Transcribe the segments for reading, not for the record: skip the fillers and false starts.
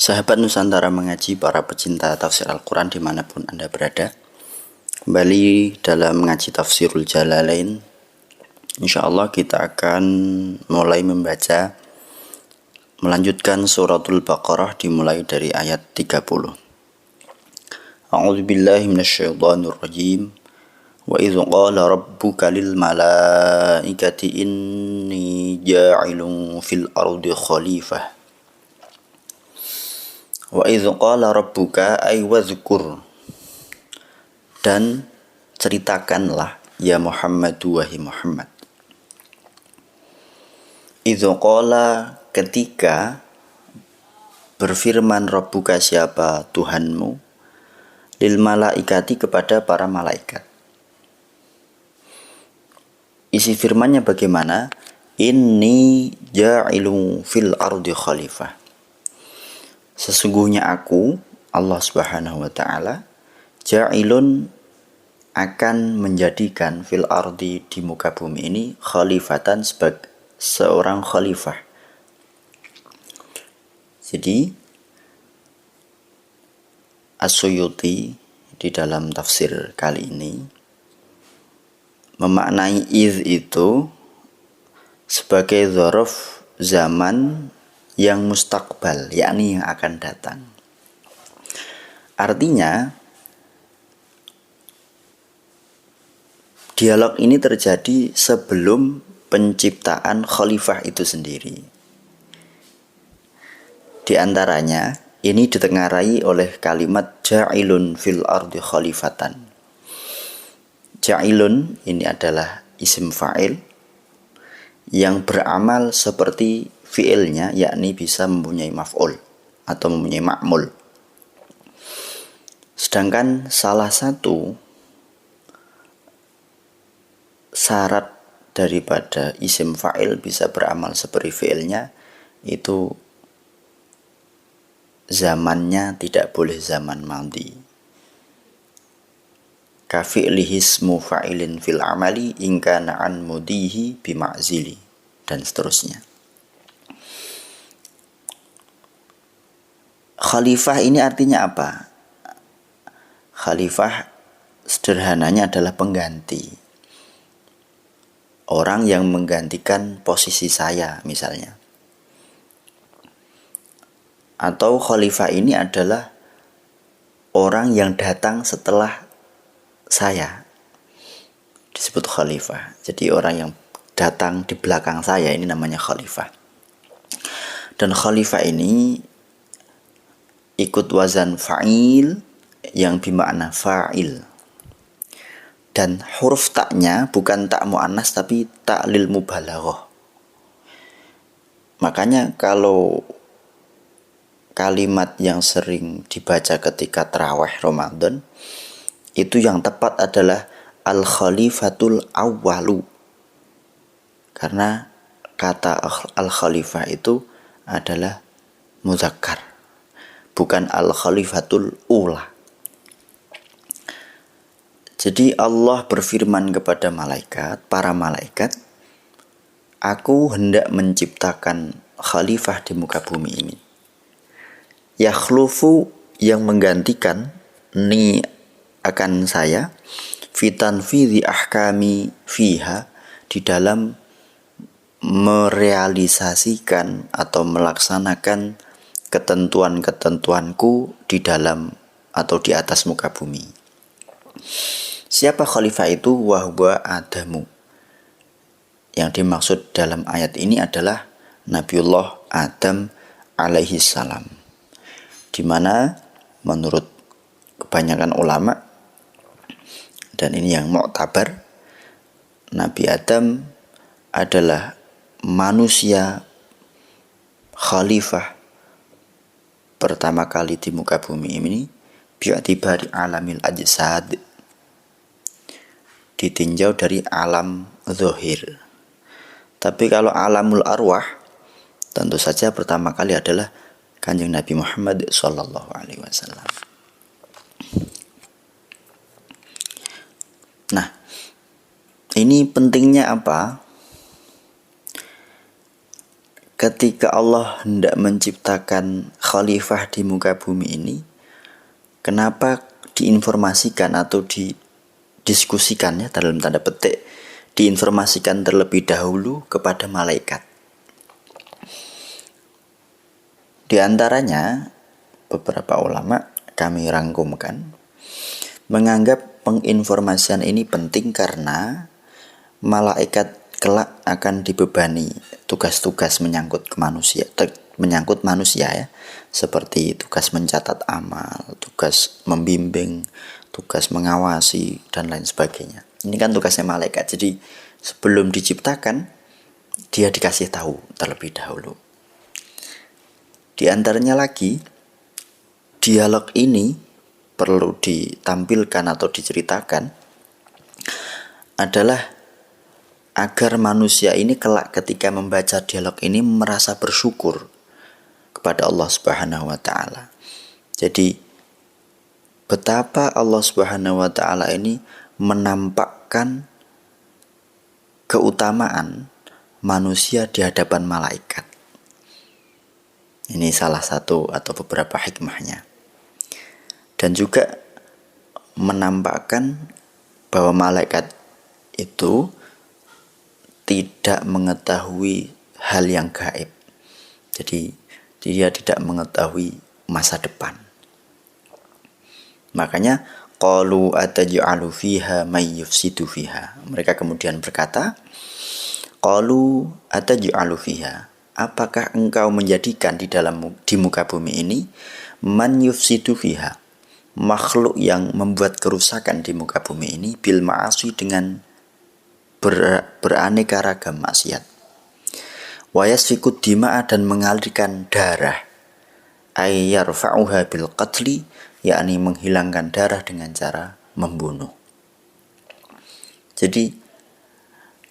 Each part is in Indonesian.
Sahabat Nusantara mengaji, para pecinta tafsir Al-Quran dimanapun Anda berada. Kembali dalam mengaji Tafsirul Jalalain. InsyaAllah kita akan mulai membaca, melanjutkan suratul Baqarah dimulai dari ayat 30. A'udzubillahi minasyaitonirrajim. Wa idh qala rabbuka lil malaikati inni ja'ilun fil ardi khalifah. Wa idh qala rabbuka ay wadhkur, dan ceritakanlah ya Muhammad, wahai Muhammad. Idh qala, ketika berfirman Rabbuka, siapa Tuhanmu, lil malaikati, kepada para malaikat. Isi firmannya bagaimana? Inni ja'ilun fil ardi khalifah. Sesungguhnya aku, Allah Subhanahu wa ta'ala, ja'ilun, akan menjadikan fil ardi, di muka bumi ini, khalifatan, sebagai seorang khalifah. Jadi As-Suyuti di dalam tafsir kali ini memaknai iz itu sebagai dzaraf zaman yang mustaqbal, yakni yang akan datang. Artinya dialog ini terjadi sebelum penciptaan khalifah itu sendiri. Di antaranya ini ditengarai oleh kalimat ja'ilun fil ardi khalifatan. Ja'ilun ini adalah isim fa'il yang beramal seperti fi'ilnya, yakni bisa mempunyai maf'ul atau mempunyai ma'mul. Sedangkan salah satu syarat daripada isim fa'il bisa beramal seperti fi'ilnya itu zamannya tidak boleh zaman madhi. Kafi'lihi ismu fa'ilin fil amali in kana an mudihi bima'zili, dan seterusnya. Khalifah ini artinya apa? Khalifah sederhananya adalah pengganti. Orang yang menggantikan posisi saya misalnya. Atau khalifah ini adalah orang yang datang setelah saya, disebut khalifah. Jadi orang yang datang di belakang saya ini namanya khalifah. Dan khalifah ini ikut wazan fa'il yang bermakna fa'il. Dan huruf taknya bukan tak mu'annas tapi tak lil mubalaghah. Makanya kalau kalimat yang sering dibaca ketika tarawih Ramadan, itu yang tepat adalah al-khalifatul awwalu. Karena kata al-khalifah itu adalah muzakkar, bukan al-khalifatul ula. Jadi Allah berfirman kepada malaikat, para malaikat, aku hendak menciptakan khalifah di muka bumi ini. Yakhlufu, yang menggantikan ni akan saya, fitanfidhi ahkami fiha, di dalam merealisasikan atau melaksanakan ketentuan-ketentuanku di dalam atau di atas muka bumi. Siapa khalifah itu? Wahwa Adamu. Yang dimaksud dalam ayat ini adalah Nabiullah Adam alaihi salam, di mana menurut kebanyakan ulama, dan ini yang mu'tabar, Nabi Adam adalah manusia khalifah pertama kali di muka bumi ini, bi'atibari alamil ajsad, ditinjau dari alam zahir. Tapi kalau alamul arwah, tentu saja pertama kali adalah Kanjeng Nabi Muhammad sallallahu alaihi wasallam. Nah, ini pentingnya apa? ketika Allah hendak menciptakan khalifah di muka bumi ini, kenapa diinformasikan atau didiskusikannya dalam tanda petik, diinformasikan terlebih dahulu kepada malaikat? Di antaranya beberapa ulama kami rangkumkan menganggap penginformasian ini penting karena malaikat kelak akan dibebani tugas-tugas menyangkut manusia ya, seperti tugas mencatat amal, tugas membimbing, tugas mengawasi dan lain sebagainya. Ini kan tugasnya malaikat. Jadi sebelum diciptakan dia dikasih tahu terlebih dahulu. Di antaranya lagi, dialog ini perlu ditampilkan atau diceritakan adalah agar manusia ini kelak ketika membaca dialog ini merasa bersyukur kepada Allah Subhanahu wa taala. Jadi betapa Allah Subhanahu wa taala ini menampakkan keutamaan manusia di hadapan malaikat. Ini salah satu atau beberapa hikmahnya. Dan juga menampakkan bahwa malaikat itu tidak mengetahui hal yang gaib. Jadi dia tidak mengetahui masa depan. Makanya qalu ataj'alu fiha may yufsidu fiha. Mereka kemudian berkata, qalu ataj'alu fiha, apakah engkau menjadikan di muka bumi ini man yufsidu fiha, makhluk yang membuat kerusakan di muka bumi ini, bil ma'asi, dengan beraneka ragam maksiat, wa yasfiku dima'a, dan mengalirkan darah, ay yarfa'uha bil qatli, yakni menghilangkan darah dengan cara membunuh. Jadi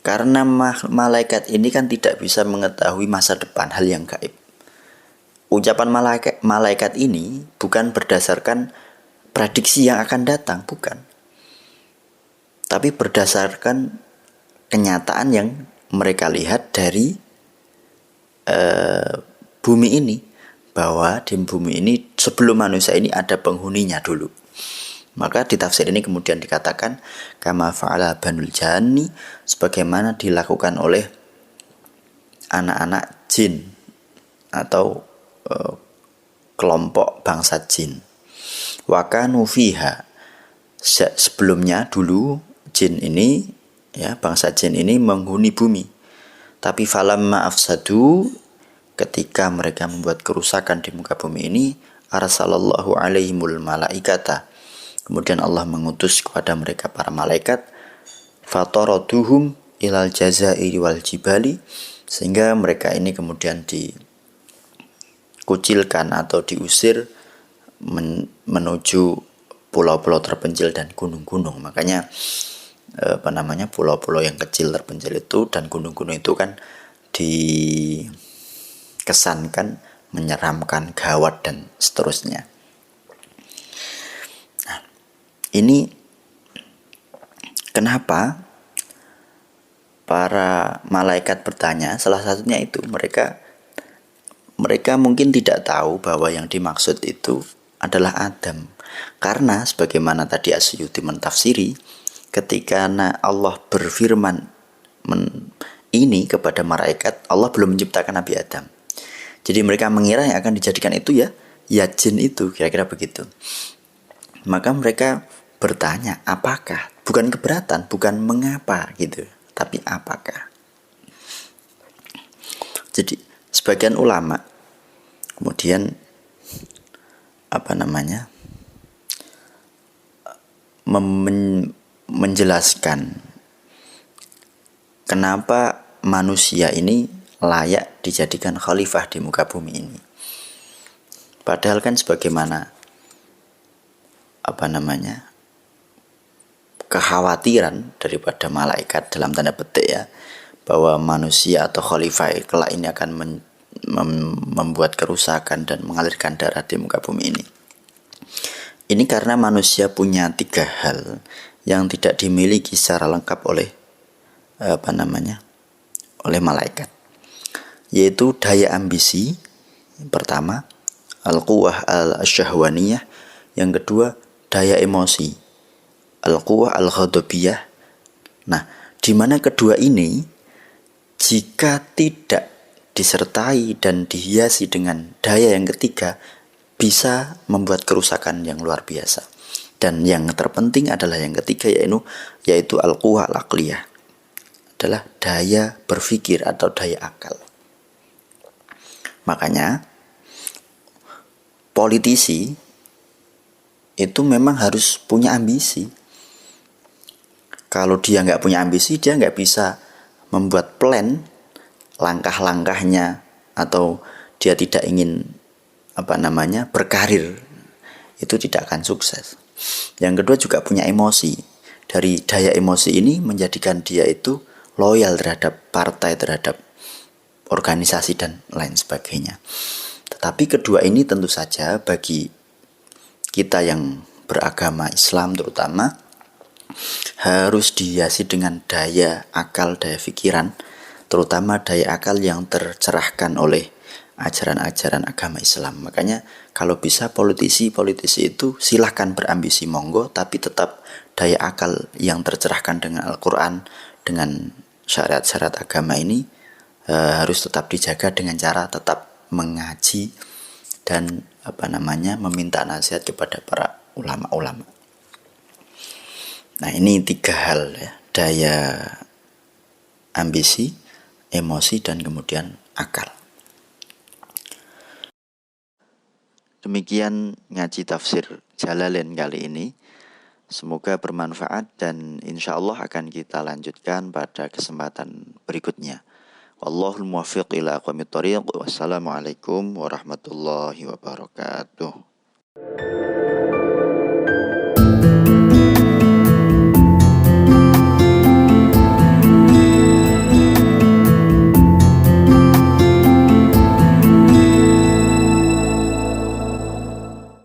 karena malaikat ini kan tidak bisa mengetahui masa depan, hal yang gaib. Ucapan malaikat ini bukan berdasarkan prediksi yang akan datang, bukan. Tapi berdasarkan kenyataan yang mereka lihat dari bumi ini. Bahwa di bumi ini sebelum manusia ini ada penghuninya dulu. Maka di tafsir ini kemudian dikatakan kama fa'ala banul janni, sebagaimana dilakukan oleh anak-anak jin atau kelompok bangsa jin. Wa kanu fiha, sebelumnya dulu jin ini ya, bangsa jin ini menghuni bumi. Tapi falamma afsadu, ketika mereka membuat kerusakan di muka bumi ini, arsalallahu alaihimul malaikata, kemudian Allah mengutus kepada mereka para malaikat, fataraduhum ilal jazai wal jibali, sehingga mereka ini kemudian dikucilkan atau diusir menuju pulau-pulau terpencil dan gunung-gunung. Makanya pulau-pulau yang kecil terpencil itu dan gunung-gunung itu kan dikesankan menyeramkan, gawat dan seterusnya. Ini kenapa para malaikat bertanya? Salah satunya itu mereka mungkin tidak tahu bahwa yang dimaksud itu adalah Adam. Karena sebagaimana tadi Asyuti mentafsiri, ketika Allah berfirman ini kepada malaikat, Allah belum menciptakan Nabi Adam. Jadi mereka mengira yang akan dijadikan itu ya jin itu, kira-kira begitu. Maka mereka bertanya, apakah? Bukan keberatan, bukan mengapa gitu, tapi apakah? Jadi sebagian ulama kemudian menjelaskan kenapa manusia ini layak dijadikan khalifah di muka bumi ini. Padahal kan sebagaimana kekhawatiran daripada malaikat dalam tanda petik ya, bahwa manusia atau khalifah kelak ini akan membuat kerusakan dan mengalirkan darah di muka bumi ini. Ini karena manusia punya 3 hal yang tidak dimiliki secara lengkap oleh oleh malaikat. yaitu daya ambisi. Pertama, al-quwah al-syahwaniyah. Yang kedua, daya emosi, al-quwah al-ghadabiyah. Nah, di mana kedua ini jika tidak disertai dan dihiasi dengan daya yang ketiga, bisa membuat kerusakan yang luar biasa. Dan yang terpenting adalah yang ketiga, yaitu al-quwah al-aqliyah, adalah daya berpikir atau daya akal. Makanya politisi itu memang harus punya ambisi. Kalau dia nggak punya ambisi, dia nggak bisa membuat plan langkah-langkahnya, atau dia tidak ingin berkarir, itu tidak akan sukses. Yang kedua juga punya emosi. Dari daya emosi ini menjadikan dia itu loyal terhadap partai, terhadap organisasi dan lain sebagainya. Tetapi kedua ini tentu saja bagi kita yang beragama Islam terutama harus dihiasi dengan daya akal, daya pikiran, terutama daya akal yang tercerahkan oleh ajaran-ajaran agama Islam. Makanya kalau bisa politisi itu silahkan berambisi, monggo, tapi tetap daya akal yang tercerahkan dengan Al-Quran, dengan syariat-syariat agama ini harus tetap dijaga dengan cara tetap mengaji dan meminta nasihat kepada para ulama-ulama. Nah, ini 3 hal ya, daya ambisi, emosi, dan kemudian akal. Demikian ngaji tafsir Jalalain kali ini. Semoga bermanfaat dan insya Allah akan kita lanjutkan pada kesempatan berikutnya. Wallahul muwaffiq ila aqwamit thoriq. Wassalamualaikum warahmatullahi wabarakatuh.